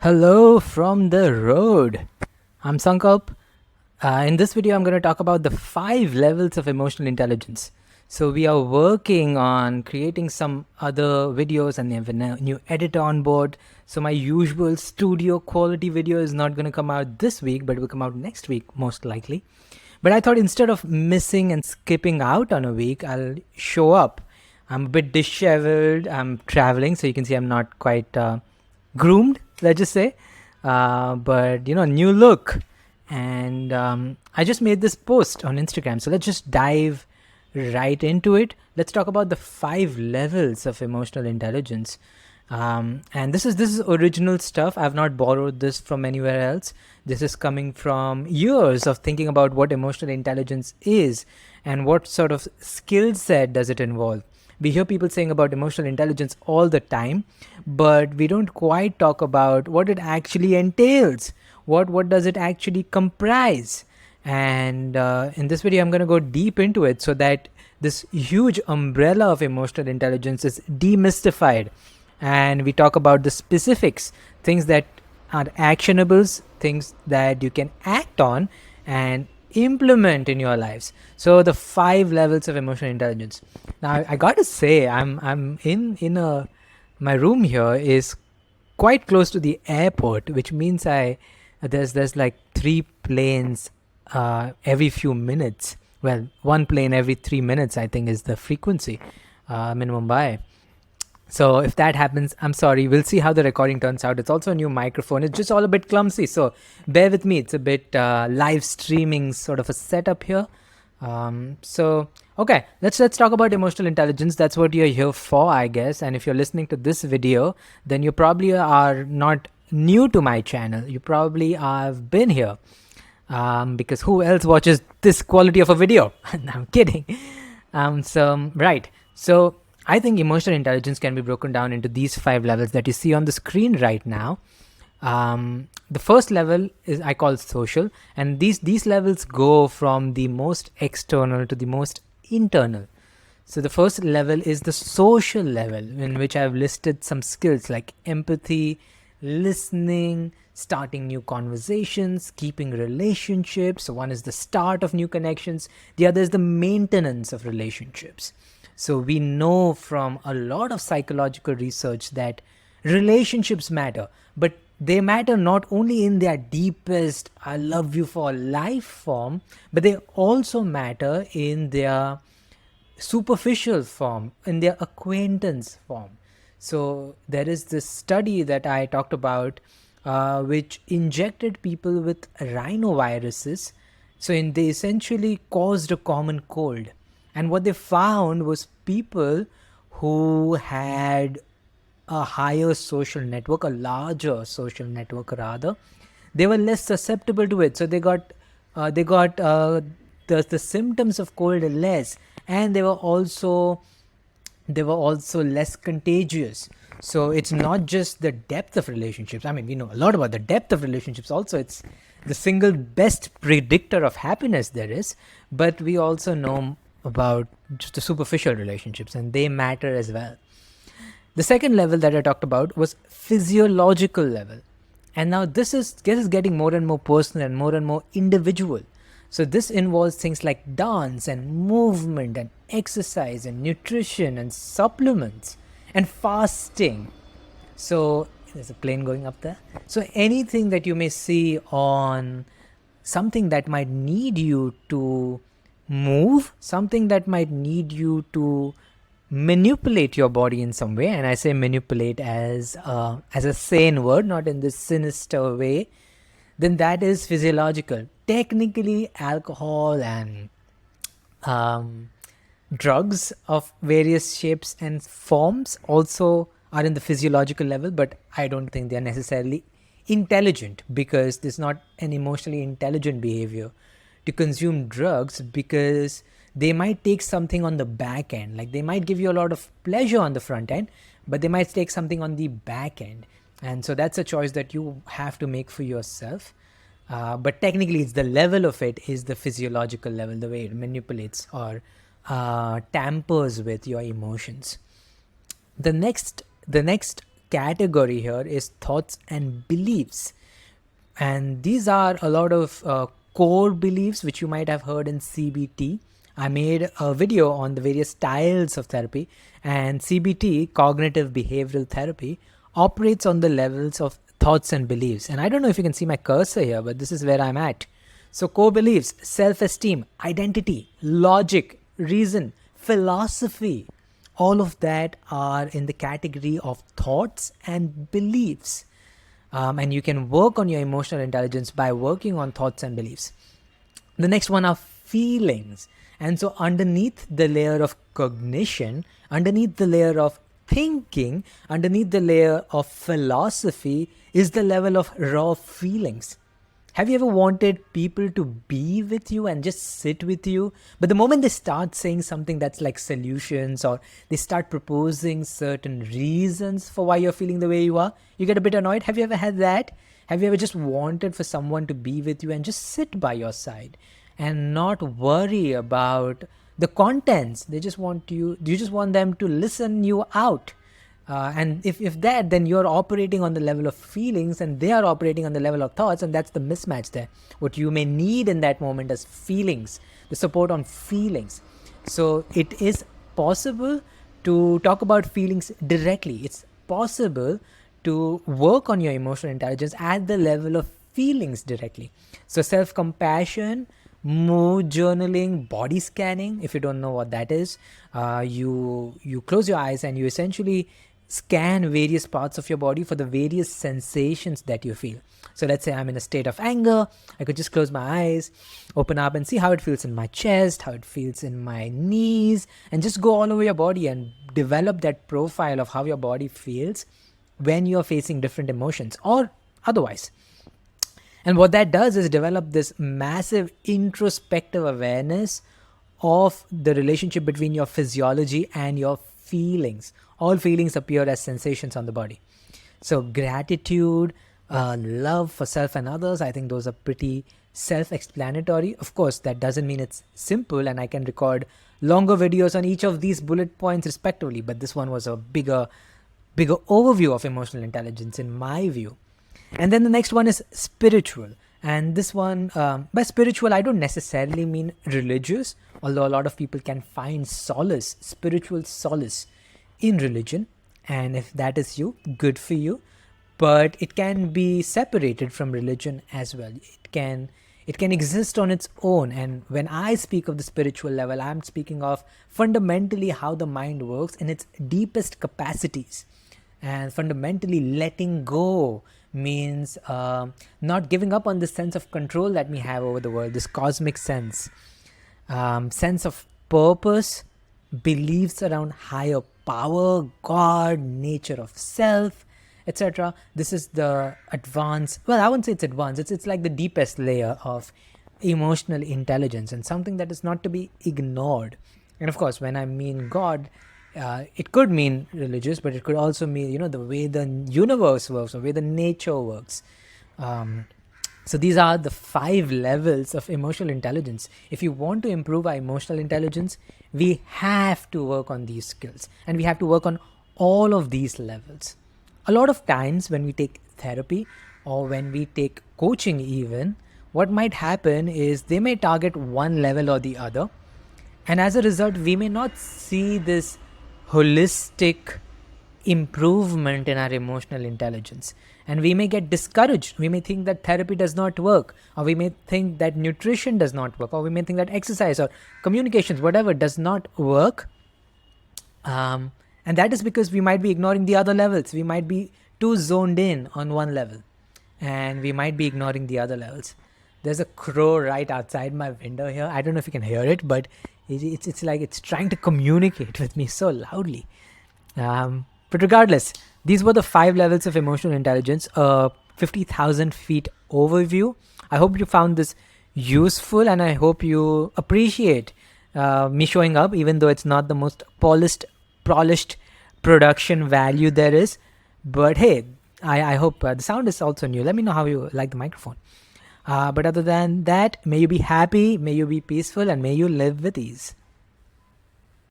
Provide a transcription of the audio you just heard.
Hello from the road. I'm Sankalp. In this video, I'm going to talk about the 5 levels of emotional intelligence. So, we are working on creating some other videos and we have a new editor on board. So, my usual studio quality video is not going to come out this week, but it will come out next week, most likely. But I thought instead of missing and skipping out on a week, I'll show up. I'm a bit disheveled. I'm traveling, so you can see I'm not quite groomed, let's just say. But new look. And I just made this post on Instagram. So let's just dive right into it. Let's talk about the 5 levels of emotional intelligence. And this is original stuff. I've not borrowed this from anywhere else. This is coming from years of thinking about what emotional intelligence is and what sort of skill set does it involve. We hear people saying about emotional intelligence all the time, but we don't quite talk about what it actually entails. What does it actually comprise? And in this video, I'm going to go deep into it so that this huge umbrella of emotional intelligence is demystified, and we talk about the specifics, things that are actionables, things that you can act on and implement in your lives. So the 5 levels of emotional intelligence. Now I got to say, I'm in a my room here is quite close to the airport, which means there's like 3 planes every few minutes. Well, 1 plane every 3 minutes, I think, is the frequency in Mumbai. So if that happens, I'm sorry. We'll see how the recording turns out. It's also a new microphone. It's just all a bit clumsy, so bear with me. It's a bit live streaming sort of a setup here. So okay, let's talk about emotional intelligence. That's what you're here for, I guess. And if you're listening to this video, then you probably are not new to my channel. You probably have been here, because who else watches this quality of a video? No, I'm kidding. Right. So I think emotional intelligence can be broken down into these 5 levels that you see on the screen right now. The first level is I call social, and these levels go from the most external to the most internal. So the first level is the social level, in which I've listed some skills like empathy, listening, starting new conversations, keeping relationships. So one is the start of new connections, the other is the maintenance of relationships. So we know from a lot of psychological research that relationships matter, but they matter not only in their deepest I love you for life form, but they also matter in their superficial form, in their acquaintance form. So there is this study that I talked about, which injected people with rhinoviruses. They essentially caused a common cold. And what they found was people who had a higher social network, a larger social network rather, they were less susceptible to it. So the symptoms of cold less, and they were also less contagious. So it's not just the depth of relationships. I mean, we know a lot about the depth of relationships also. It's the single best predictor of happiness there is, but we also know about just the superficial relationships, and they matter as well. The second level that I talked about was physiological level. And now this is getting more and more personal and more individual. So this involves things like dance and movement and exercise and nutrition and supplements and fasting. So there's a plane going up there. So anything that you may see on something that might need you to move, something that might need you to manipulate your body in some way, and I say manipulate as a sane word, not in this sinister way, then that is physiological. Technically, alcohol and drugs of various shapes and forms also are in the physiological level, but I don't think they are necessarily intelligent, because there's not an emotionally intelligent behavior to consume drugs, because they might take something on the back end. Like they might give you a lot of pleasure on the front end, but they might take something on the back end. And so that's a choice that you have to make for yourself. But technically, it's the level of it is the physiological level, the way it manipulates or tampers with your emotions. The next category here is thoughts and beliefs. And these are a lot of core beliefs which you might have heard in CBT. I made a video on the various styles of therapy, and CBT, cognitive behavioral therapy, operates on the levels of thoughts and beliefs. And I don't know if you can see my cursor here, but this is where I'm at. So, core beliefs: self-esteem, identity, logic, reason, philosophy, all of that are in the category of thoughts and beliefs. And you can work on your emotional intelligence by working on thoughts and beliefs. The next one are feelings. And so underneath the layer of cognition, underneath the layer of thinking, underneath the layer of philosophy is the level of raw feelings. Have you ever wanted people to be with you and just sit with you? But the moment they start saying something that's like solutions, or they start proposing certain reasons for why you're feeling the way you are, you get a bit annoyed. Have you ever had that? Have you ever just wanted for someone to be with you and just sit by your side and not worry about the contents? You just want them to listen you out. And if that, then you're operating on the level of feelings and they are operating on the level of thoughts, and that's the mismatch there. What you may need in that moment is feelings, the support on feelings. So it is possible to talk about feelings directly. It's possible to work on your emotional intelligence at the level of feelings directly. So self-compassion, mood journaling, body scanning. If you don't know what that is, you close your eyes and you essentially scan various parts of your body for the various sensations that you feel. So let's say I'm in a state of anger. I could just close my eyes, open up and see how it feels in my chest, how it feels in my knees, and just go all over your body and develop that profile of how your body feels when you're facing different emotions or otherwise. And what that does is develop this massive introspective awareness of the relationship between your physiology and your feelings. All feelings appear as sensations on the body. So gratitude, love for self and others, I think those are pretty self-explanatory. Of course, that doesn't mean it's simple, and I can record longer videos on each of these bullet points respectively, but this one was a bigger overview of emotional intelligence in my view. And then the next one is spiritual. And this one, by spiritual, I don't necessarily mean religious, although a lot of people can find solace, spiritual solace in religion. And if that is you, good for you. But it can be separated from religion as well. It can exist on its own. And when I speak of the spiritual level, I'm speaking of fundamentally how the mind works in its deepest capacities. And fundamentally letting go means not giving up on this sense of control that we have over the world, this cosmic sense of purpose, beliefs around higher power, God, nature of self, etc. This is the advanced, well, I wouldn't say it's advanced, it's like the deepest layer of emotional intelligence, and something that is not to be ignored. And of course, when I mean God, it could mean religious, but it could also mean, the way the universe works, the way the nature works. So these are the 5 levels of emotional intelligence. If you want to improve our emotional intelligence, we have to work on these skills, and we have to work on all of these levels. A lot of times when we take therapy or when we take coaching even, what might happen is they may target one level or the other, and as a result, we may not see this holistic improvement in our emotional intelligence, and we may get discouraged. We may think that therapy does not work, or we may think that nutrition does not work, or we may think that exercise or communications, whatever, does not work. And that is because we might be ignoring the other levels. We might be too zoned in on one level, and we might be ignoring the other levels. There's a crow right outside my window here. I don't know if you can hear it, but it's like it's trying to communicate with me so loudly. But regardless, these were the 5 levels of emotional intelligence, a 50,000 feet overview. I hope you found this useful, and I hope you appreciate me showing up, even though it's not the most polished production value there is. But hey, I hope the sound is also new. Let me know how you like the microphone. But other than that, may you be happy, may you be peaceful, and may you live with ease.